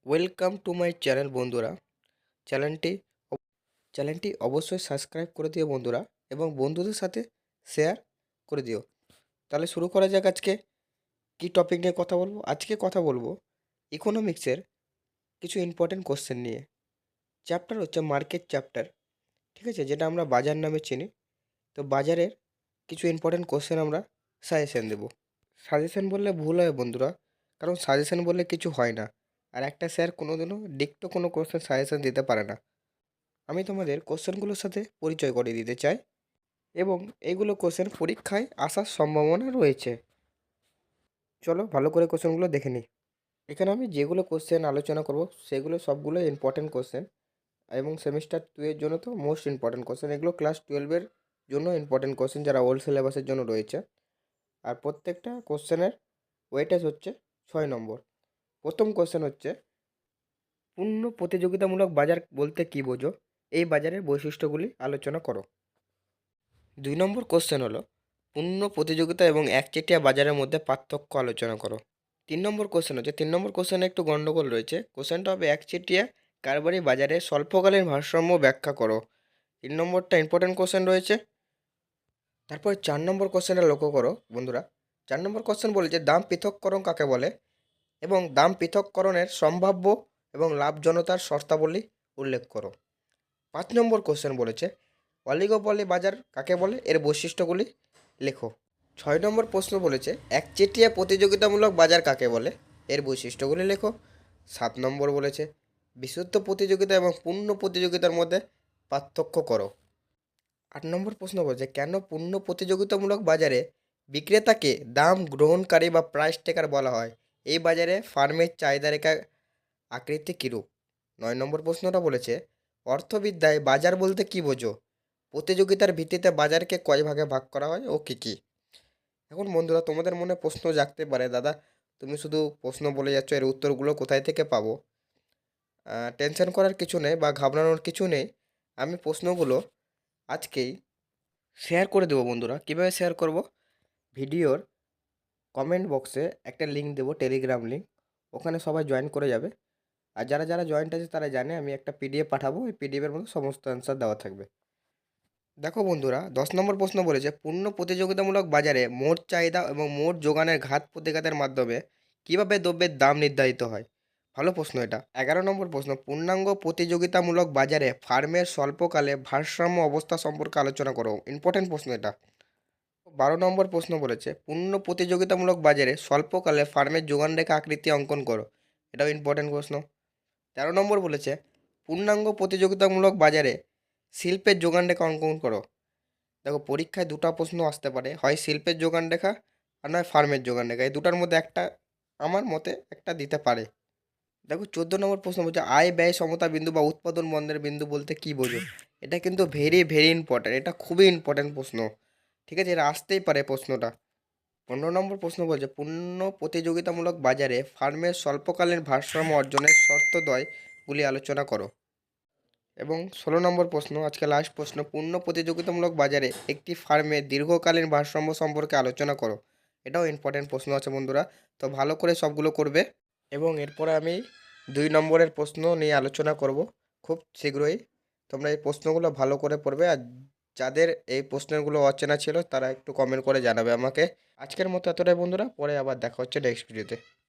Welcome to my channel বন্ধুরা। চ্যানেলটি চ্যানেলটি অবশ্যই সাবস্ক্রাইব করে দিও বন্ধুরা, এবং বন্ধুদের সাথে শেয়ার করে দিও। তাহলে শুরু করা যাক। আজকে কি টপিক নিয়ে কথা বলবো? আজকে কথা বলবো ইকোনমিক্সের কিছু ইম্পর্টেন্ট কোশ্চেন নিয়ে। চ্যাপ্টার হচ্ছে মার্কেট চ্যাপ্টার, ঠিক আছে, যেটা আমরা বাজার নামে চিনি। তো বাজারের কিছু ইম্পর্টেন্ট কোশ্চেন আমরা সাজেশন দেবো। সাজেশন বললে ভুল হয় বন্ধুরা, কারণ সাজেশন বললে কিছু হয় না। আর একটা স্যার কোনোদিনও ডিক্টো কোনো কোশ্চেন সাজেশন দিতে পারে না। আমি তোমাদের কোশ্চেনগুলোর সাথে পরিচয় করিয়ে দিতে চাই, এবং এইগুলো কোশ্চেন পরীক্ষায় আসার সম্ভাবনা রয়েছে। চলো ভালো করে কোশ্চেনগুলো দেখে নিই। এখানে আমি যেগুলো কোশ্চেন আলোচনা করব সেগুলো সবগুলো ইম্পর্টেন্ট কোশ্চেন, এবং সেমিস্টার 2 এর জন্য তো মোস্ট ইম্পর্টেন্ট কোশ্চেন। এগুলো ক্লাস 12-এর জন্য ইম্পর্টেন্ট কোশ্চেন যারা ওল্ড সিলেবাসের জন্য রয়েছে। আর প্রত্যেকটা কোশ্চেনের ওয়েটেজ হচ্ছে 6 নম্বর। প্রথম কোশ্চেন হচ্ছে, পূর্ণ প্রতিযোগিতামূলক বাজার বলতে কী বোঝো? এই বাজারের বৈশিষ্ট্যগুলি আলোচনা করো। 2 নম্বর কোশ্চেন হলো, পূর্ণ প্রতিযোগিতা এবং একচেটিয়া বাজারের মধ্যে পার্থক্য আলোচনা করো। 3 নম্বর কোশ্চেন হচ্ছে, 3 নম্বর কোশ্চেনে একটু গন্ডগোল রয়েছে। কোশ্চেনটা হবে, একচেটিয়া কারবারি বাজারে স্বল্পকালীন ভারসাম্য ব্যাখ্যা করো। 3 নম্বরটা ইম্পর্টেন্ট কোশ্চেন রয়েছে। তারপর 4 নম্বর কোশ্চেনটা লক্ষ্য করো বন্ধুরা। 4 নম্বর কোশ্চেন বলেছে, দাম পৃথককরণ কাকে বলে, এবং দাম পৃথককরণের সম্ভাব্য এবং লাভজনতার শর্তাবলী উল্লেখ করো। 5 নম্বর কোশ্চেন বলেছে, অলিগোপলি বাজার কাকে বলে, এর বৈশিষ্ট্যগুলি লেখো। 6 নম্বর প্রশ্ন বলেছে, একচেটিয়া প্রতিযোগিতামূলক বাজার কাকে বলে, এর বৈশিষ্ট্যগুলি লেখো। 7 নম্বর বলেছে, বিশুদ্ধ প্রতিযোগিতা এবং পূর্ণ প্রতিযোগিতার মধ্যে পার্থক্য করো। 8 নম্বর প্রশ্ন বলেছে, কেন পূর্ণ প্রতিযোগিতামূলক বাজারে বিক্রেতাকে দাম গ্রহণকারী বা প্রাইস টেকার বলা হয়? এই বাজারে ফার্মের চাহিদা রেখা আকৃতি কীরূপ? 9 নম্বর প্রশ্নটা বলেছে, অর্থবিদ্যায় বাজার বলতে কী বোঝো? প্রতিযোগিতার ভিত্তিতে বাজারকে কয় ভাগে ভাগ করা হয় ও কী কী? এখন বন্ধুরা, তোমাদের মনে প্রশ্ন জাগতে পারে, দাদা তুমি শুধু প্রশ্ন বলে যাচ্ছ, এর উত্তরগুলো কোথায় থেকে পাবো? টেনশন করার কিছু নেই বা ঘাবড়ানোর কিছু নেই। আমি প্রশ্নগুলো আজকেই শেয়ার করে দেবো বন্ধুরা। কীভাবে শেয়ার করব? ভিডিওর কমেন্ট বক্সে একটা লিঙ্ক দেবো, টেলিগ্রাম লিঙ্ক। ওখানে সবাই জয়েন করে যাবে। আর যারা যারা জয়েন্ট আছে তারা জানে আমি একটা পিডিএফ পাঠাবো, এই পিডিএফের মধ্যে সমস্ত অ্যান্সার দেওয়া থাকবে। দেখো বন্ধুরা, 10 নম্বর প্রশ্ন বলেছে, পূর্ণ প্রতিযোগিতামূলক বাজারে মোট চাহিদা এবং মোট যোগানের ঘাত প্রতিঘাতের মাধ্যমে কিভাবে দ্রব্যের দাম নির্ধারিত হয়? ভালো প্রশ্ন এটা। 11 নম্বর প্রশ্ন, পূর্ণাঙ্গ প্রতিযোগিতামূলক বাজারে ফার্মের স্বল্পকালে ভারসাম্য অবস্থা সম্পর্কে আলোচনা করো। ইম্পর্টেন্ট প্রশ্ন এটা। 12 নম্বর প্রশ্ন বলেছে, পূর্ণ প্রতিযোগিতামূলক বাজারে স্বল্পকালে ফার্মের যোগান রেখা আকৃতি অঙ্কন করো। এটাও ইম্পর্টেন্ট প্রশ্ন। 13 নম্বর বলেছে, পূর্ণাঙ্গ প্রতিযোগিতামূলক বাজারে শিল্পের যোগান রেখা অঙ্কন করো। দেখো, পরীক্ষায় দুটো প্রশ্ন আসতে পারে, হয় শিল্পের যোগান রেখা আর নয় ফার্মের যোগান রেখা। এই দুটার মধ্যে একটা আমার মতে একটা দিতে পারে। দেখো, 14 নম্বর প্রশ্ন বলছে, আয় ব্যয় সমতা বিন্দু বা উৎপাদন বন্ধের বিন্দু বলতে কি বোঝো? এটা কিন্তু ভেরি ভেরি ইম্পর্ট্যান্ট, এটা খুবই ইম্পর্ট্যান্ট প্রশ্ন, ঠিক আছে, এটা আসতেই পারে প্রশ্নটা। 15 নম্বর প্রশ্ন বলছে, পূর্ণ প্রতিযোগিতামূলক বাজারে ফার্মের স্বল্পকালীন ভারসাম্য অর্জনের শর্তদ্বয়গুলি আলোচনা করো। এবং 16 নম্বর প্রশ্ন, আজকে লাস্ট প্রশ্ন, পূর্ণ প্রতিযোগিতামূলক বাজারে একটি ফার্মের দীর্ঘকালীন ভারসাম্য সম্পর্কে আলোচনা করো। এটাও ইম্পর্টেন্ট প্রশ্ন আছে বন্ধুরা, তো ভালো করে সবগুলো করবে। এবং এরপরে আমি 2 নম্বরের প্রশ্ন নিয়ে আলোচনা করব খুব শীঘ্রই। তোমরা এই প্রশ্নগুলো ভালো করে পড়বে, আর যাদের এই প্রশ্নগুলো অচেনা ছিল তারা একটু কমেন্ট করে জানাবে আমাকে। আজকের মতো এতটাই বন্ধুরা, পরে আবার দেখা হচ্ছে নেক্সট ভিডিওতে।